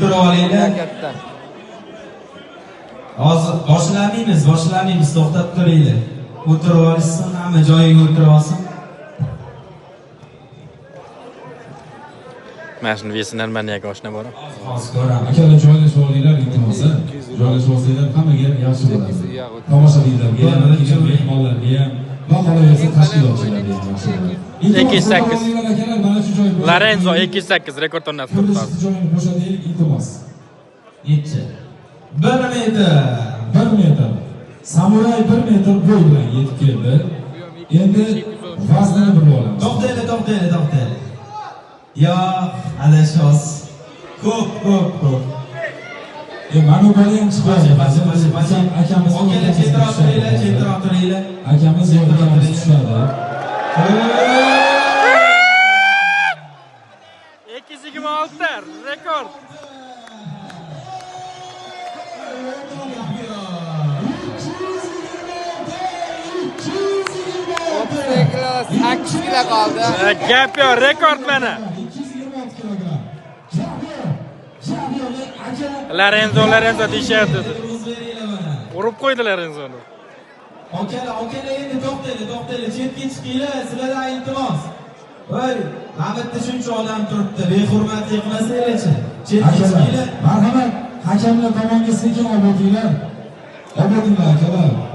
Turib olinglar. Hozir boshlamaymiz, to'xtab turinglar. O'tirib olishsin, hamma joyiga o'tirib olsin. Mana shuni vesinlar maniyaga oshna borib. Hozir ko'raman. Akalar joylashib olinglar, iltimos. Joylashib olsanglar hammaga yaxshi bo'ladi. Tomoshabinlarga ham, mehmonlarga ham, va qolaversa tashkilotchilarga ham yaxshi bo'ladi. 208. Akalar mana shu joy. Lorenzo 208 rekord o'rnatdi. Joyini bo'shataylik, iltimos. Necha? 1 metr. 1 metr. Samuray 1 metr bo'y bilan yetib keldi. Endi vaznini bilib olamiz. To'xtaylik. Yo, adashasiz. Ko'p. Mana bu bola ham chiqadi. Akamiz Okalar chetroq turinglar. Akamiz yordamga tushadi. 226 rekord. Akşile kaldı. Gap yo'q, rekord mana. 226 kilogram. Lorenzo deyishyapti. Urib qo'ydi Lorenzoni. Okalar endi to'xtaylik. Chetga chiqinglar, sizlardan iltimos. Voy, Hamidda shuncha odam turibdi, behurmatlik qilmasanglarchi. Chetga chiqinglar. Marhamat, hakamlar tomonga sekin olib o'tinglar. Akalar.